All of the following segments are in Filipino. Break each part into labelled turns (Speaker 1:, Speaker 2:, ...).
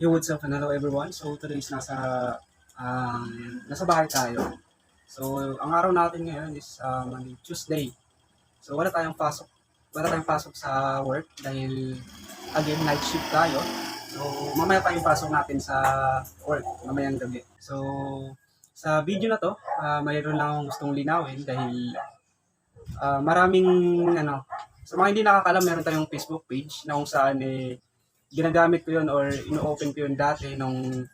Speaker 1: Yo, what's up and hello everyone. So today is nasa bahay tayo. So ang araw natin ngayon is Tuesday. So wala tayong pasok sa work dahil again night shift tayo. So mamaya pa yung pasok natin sa work, mamayang gabi. So sa video na to, mayroon lang akong gustong linawin dahil maraming ano, sa mga hindi nakakalam, meron tayong Facebook page na kung saan ginagamit ko yun or ino-open ko yun dati nung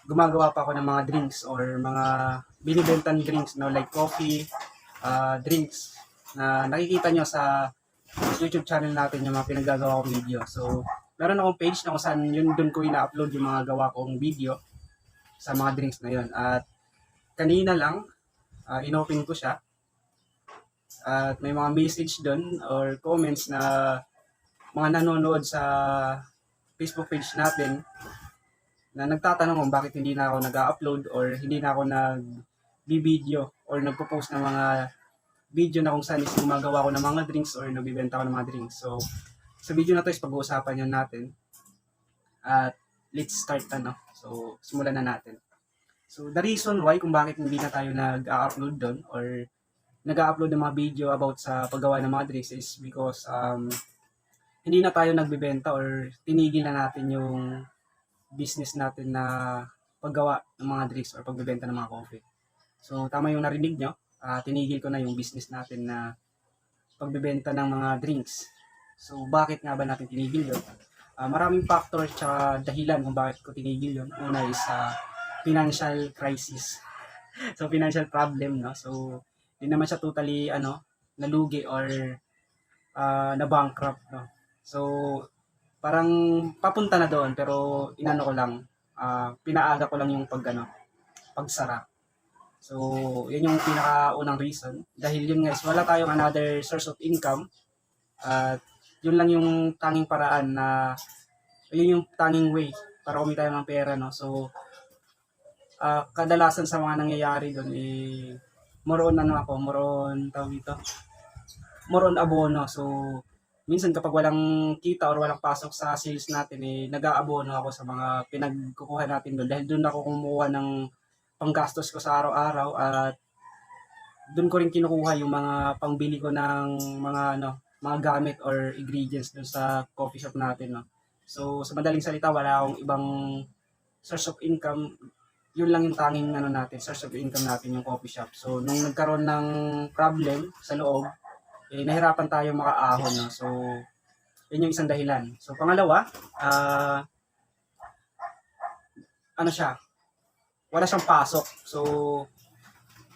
Speaker 1: gumagawa pa ako ng mga drinks or mga binibentan drinks, no, like coffee, drinks na nakikita nyo sa YouTube channel natin yung mga pinaggagawa kong video. So, meron akong page na kung saan yun doon ko ina-upload yung mga gawa kong video sa mga drinks na yun. At kanina lang, inopen ko siya at may mga message doon or comments na mga nanonood sa Facebook page natin na nagtatanong kung bakit hindi na ako nag-upload or hindi na ako nag-video or nagpo-post ng mga video na kung saan is gumagawa ko ng mga drinks or nagbibenta ko ng mga drinks. So, sa video na to is pag-uusapan yun natin. At let's start ano. So, simulan na natin. So, the reason why kung bakit hindi na tayo nag-upload doon or nag-upload ng mga video about sa paggawa ng mga drinks is because hindi na tayo nagbibenta or tinigil na natin yung business natin na paggawa ng mga drinks or pagbebenta ng mga coffee. So, tama yung narinig nyo. Tinigil ko na yung business natin na pagbebenta ng mga drinks. So, bakit nga ba natin tinigil yun? Maraming factor at dahilan kung bakit ko tinigil yun. Una is financial crisis. So, financial problem, no? So, hindi naman siya totally, nalugi or na-bankrupt, no? So, parang papunta na doon pero inano ko lang, pinaaga ko lang yung pagsara. So, yun yung pinakaunang reason. Dahil yun guys, wala tayong another source of income. At yun lang yung tanging paraan na, yun yung tanging way para kumita ng pera, no? So, kadalasan sa mga nangyayari doon, more on abono. So, minsan kapag walang kita or walang pasok sa sales natin, nag-aabono ako sa mga pinagkukuha natin doon. Dahil doon ako kumuha ng panggastos ko sa araw-araw at doon ko rin kinukuha yung mga pangbili ko ng mga gamit or ingredients doon sa coffee shop natin, no. So, sa madaling salita, wala akong ibang source of income. Yun lang yung tanging source of income natin, yung coffee shop. So, nung nagkaroon ng problem sa loob, nahirapan tayo makaahon, no? So, yun yung isang dahilan. So, pangalawa, wala siyang pasok. So,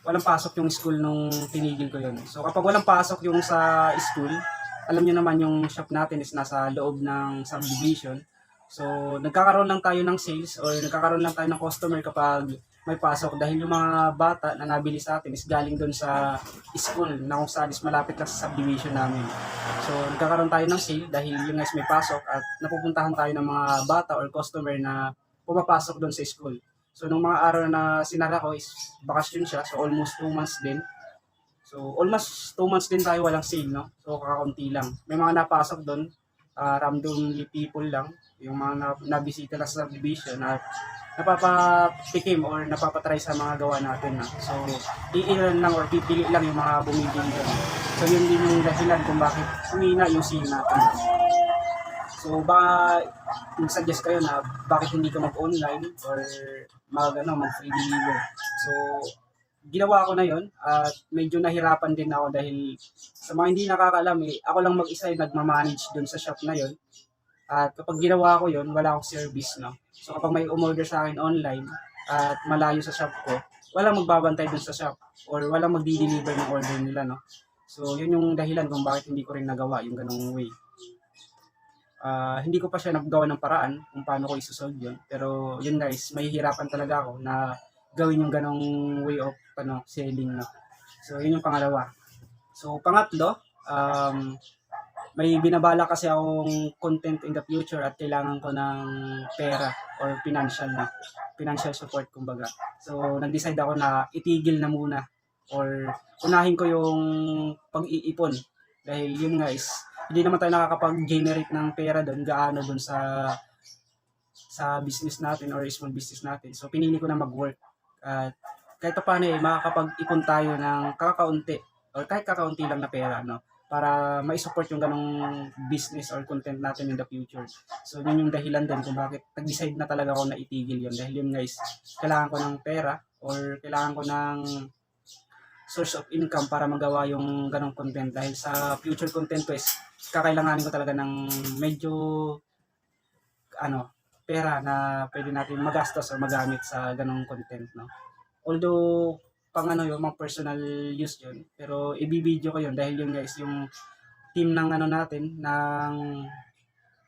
Speaker 1: walang pasok yung school nung tinigil ko yun. So, kapag walang pasok yung sa school, alam niyo naman yung shop natin is nasa loob ng subdivision. So, nagkakaroon lang tayo ng sales or nagkakaroon lang tayo ng customer kapag may pasok dahil yung mga bata na nabili sa atin is galing doon sa school na kung saan is malapit lang sa subdivision namin. So, nagkakaroon tayo ng sale dahil yung guys may pasok at napupuntahan tayo ng mga bata or customer na pumapasok doon sa school. So, nung mga araw na sinara ko is bakasyon siya. So, almost 2 months din. So, almost 2 months din tayo walang sale, no? So, kakaunti lang. May mga napasok doon, randomly people lang, yung mga nabisita lang sa subdivision at napapatikim or napapatry sa mga gawa natin. So, iilan lang or pipili lang yung mga bumibili doon. So, yun din yung dahilan kung bakit humina yung sale natin. So, baka suggest kayo na bakit hindi ka mag-online or mag-free deliver. So, ginawa ko na yon at medyo nahirapan din ako dahil sa mga hindi nakakaalam, ako lang mag-isa yung nagmamanage dun sa shop na yon. At kapag ginawa ko yon, wala akong service, no? So kapag may umorder sa akin online at malayo sa shop ko, walang magbabantay dun sa shop or walang magdi-deliver ng order nila, no? So yun yung dahilan kung bakit hindi ko rin nagawa yung ganong way. Hindi ko pa siya nagawa ng paraan kung paano ko isosolve yun. Pero yun guys, mahihirapan talaga ako na gawin yung ganong way of selling, no? So yun yung pangalawa. So pangatlo, may binabala kasi akong content in the future at kailangan ko ng pera or financial support kumbaga. So nag-decide ako na itigil na muna or unahin ko yung pag-iipon dahil yun guys, hindi naman tayo nakakapag-generate ng pera doon gaano doon sa sa business natin or small business natin. So pinili ko na mag-work at kahit pa paano makakapag-ipon tayo ng kakaunti or kahit kakaunti lang na pera, no? Para ma-support yung ganong business or content natin in the future. So yun yung dahilan din kung bakit nag-decide na talaga ako na itigil yun. Dahil yun guys, kailangan ko ng pera or kailangan ko ng source of income para magawa yung ganong content. Dahil sa future content ko is kakailanganin ko talaga ng medyo pera na pwede natin magastos or magamit sa ganong content, no? Although pang yung mga personal use yun, pero ibibideo ko yun dahil yun guys yung team ng natin ng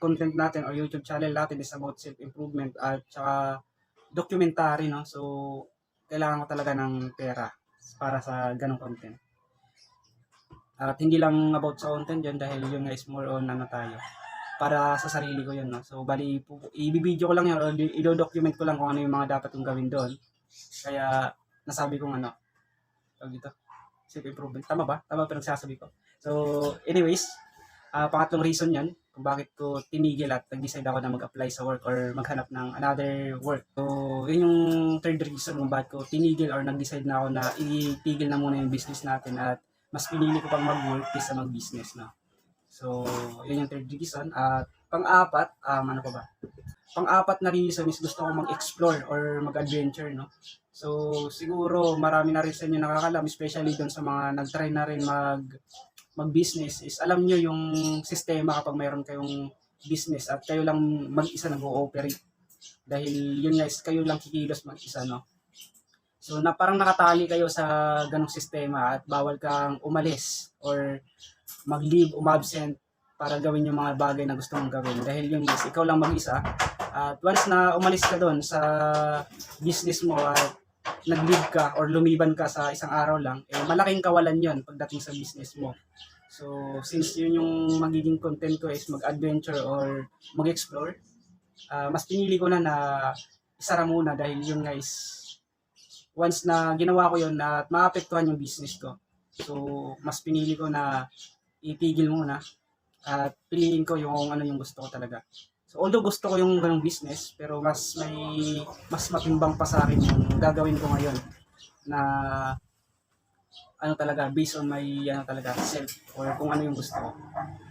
Speaker 1: content natin or YouTube channel natin is about self-improvement at saka documentary, no? So kailangan ko talaga ng pera para sa ganong content. At hindi lang about sa content yun dahil yun guys more on tayo para sa sarili ko yun, no? So bali i-video ko lang yun or i-document ko lang kung ano yung mga dapat kong gawin doon. Kaya nasabi kong dito, self-improvement. Tama ba? Tama ba pinagsasabi ko? So anyways, pangatlong reason yan kung bakit ko tinigil at nag-decide ako na mag-apply sa work or maghanap ng another work. So yun yung third reason kung bakit ko tinigil or nag-decide na ako na itigil na muna yung business natin at mas pinili ko pang mag-work kaysa mag-business, no? So, yun yung third reason. At pang-apat, ano pa ba? Pang-apat na reason is gusto ko mag-explore or mag-adventure, no? So, siguro marami na rin sa inyo nakakalam, especially doon sa mga nag-try na rin mag-business, is alam nyo yung sistema kapag mayroon kayong business at kayo lang mag-isa nag-ooperate. Dahil yun guys, kayo lang kikilos mag-isa, no? So, parang nakatali kayo sa ganong sistema at bawal kang umalis or mag-leave, umabsent para gawin yung mga bagay na gusto mong gawin. Dahil yun guys, ikaw lang mag-isa. At once na umalis ka doon sa business mo at nag-leave ka or lumiban ka sa isang araw lang, malaking kawalan yon pagdating sa business mo. So, since yun yung magiging content ko is mag-adventure or mag-explore, mas pinili ko na isara muna dahil yun guys, once na ginawa ko yun at maapektuhan yung business ko. So, mas pinili ko na itigil muna at piliin ko yung ano yung gusto ko talaga. So, although gusto ko yung ganung business, pero mas matimbang pa sa akin yung gagawin ko ngayon na talaga, based on my talaga self or kung ano yung gusto ko.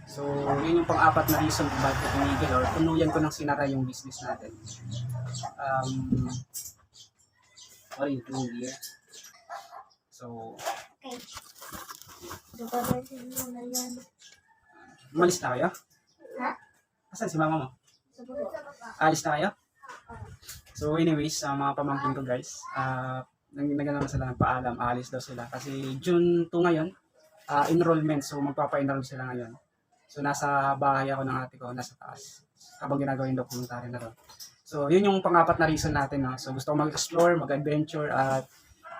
Speaker 1: So, yun yung pang-apat na reason kung bakit ko tinigil or tuluyan ko nang sinara yung business natin. What are you doing here? So, umalis na kayo? Asan si mama mo? Alis na kayo? So anyways, mga pamangkin ko guys, nagano sila ng paalam, aalis daw sila. Kasi June 2 ngayon, enrollment. So magpapa-enroll sila ngayon. So nasa bahay ako ng ate ko, nasa taas. Habang ginagawa yung documentary na ron. So yun yung pang-apat na reason natin. No? So gusto ko mag-explore, mag-adventure at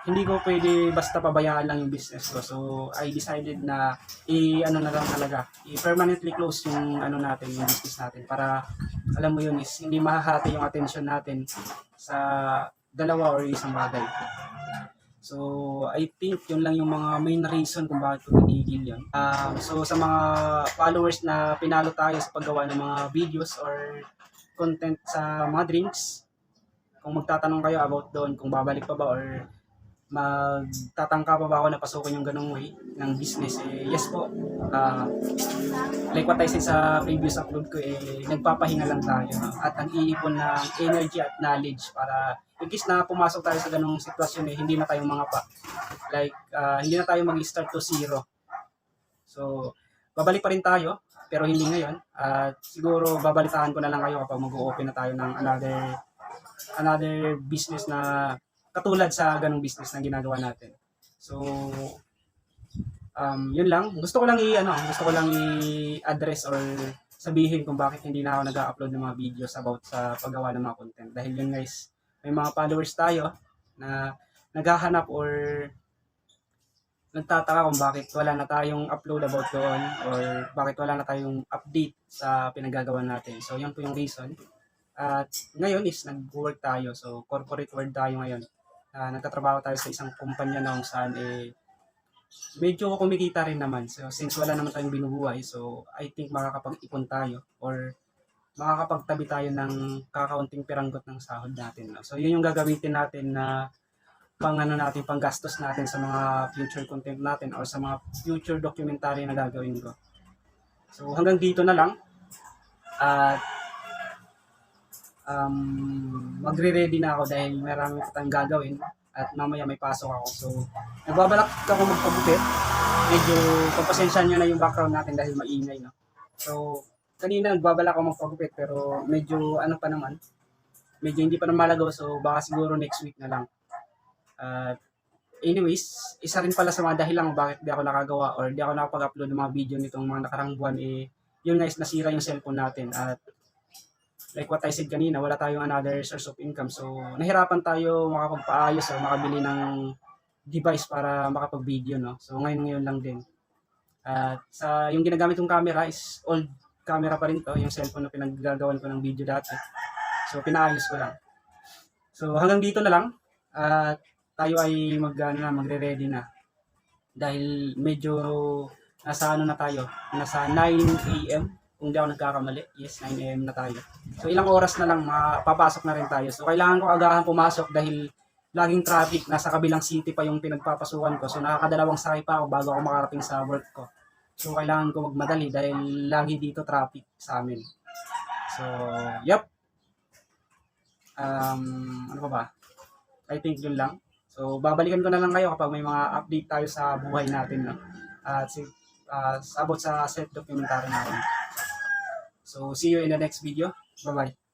Speaker 1: hindi ko pwede basta pabayaan lang yung business ko. So, I decided na na lang talaga. I-permanently close yung natin, yung business natin. Para, alam mo yun, is hindi mahahati yung attention natin sa dalawa or isang bagay. So, I think yun lang yung mga main reason kung bakit ko tinigil yun. So, sa mga followers na pinalo tayo sa paggawa ng mga videos or content sa mga drinks, kung magtatanong kayo about doon, kung babalik pa ba or magtatangka pa ba ako na pasukin yung ganong way ng business, yes po. Like what I said sa previous upload ko, nagpapahinga lang tayo at nag-iipon ng energy at knowledge para in case na pumasok tayo sa ganong sitwasyon, hindi na tayo mga pa. Like, hindi na tayo mag-start to zero. So, babalik pa rin tayo, pero hindi ngayon. At siguro, babalitaan ko na lang kayo kapag mag-open na tayo ng another business na katulad sa ganung business na ginagawa natin. So, yun lang. Gusto ko lang i-address or sabihin kung bakit hindi na ako nag-upload ng mga videos about sa paggawa ng mga content. Dahil yun guys, may mga followers tayo na naghahanap or nagtataka kung bakit wala na tayong upload about doon or bakit wala na tayong update sa pinagagawa natin. So, yan po yung reason. At ngayon is nag-work tayo. So, corporate world tayo ngayon. Nagtatrabaho tayo sa isang kumpanya na kung saan medyo kumikita rin naman. So, since wala naman tayong binubuhay, so I think makakapag-ipon tayo or makakapagtabi tayo ng kakaunting piranggot ng sahod natin. No? So, yun yung gagamitin natin na pang gastos natin sa mga future content natin or sa mga future documentary na gagawin ko. So, hanggang dito na lang. At magre-ready na ako dahil marami pa tayong gagawin at mamaya may pasok ako. So, nagbabalak ako magpagupit. Medyo pagpasensya nyo na yung background natin dahil maingay, no? So, kanina nagbabalak ako magpagupit pero medyo ano pa naman, medyo hindi pa naman malagaw. So, baka siguro next week na lang. Anyways, isa rin pala sa mga dahilan kung bakit di ako nakagawa or di ako nakapag-upload ng mga video nitong mga nakarang buwan yun guys, nasira yung cellphone natin at like what I said kanina, wala tayong another source of income. So, nahirapan tayo makapagpaayos o makabili ng device para makapag-video, no? So, ngayon lang din. At yung ginagamit kong camera is old camera pa rin to, yung cellphone na pinaggagawan ko ng video dati. So, pinaayos ko lang. So, hanggang dito na lang. At tayo ay magre-ready na. Dahil medyo nasa ano na tayo, nasa 9 AM kung di ako nagkakamali. Yes, 9 AM na tayo. So ilang oras na lang papasok na rin tayo. So kailangan ko agahan pumasok dahil laging traffic. Nasa kabilang city pa yung pinagpapasukan ko. So nakakadalawang sakay pa ako bago ako makarating sa work ko. So kailangan ko magmadali dahil lagi dito traffic sa amin. So, yep. Ano pa ba? I think yun lang. So babalikan ko na lang kayo kapag may mga update tayo sa buhay natin. No? At about sa self-documentary natin. So, see you in the next video. Bye-bye.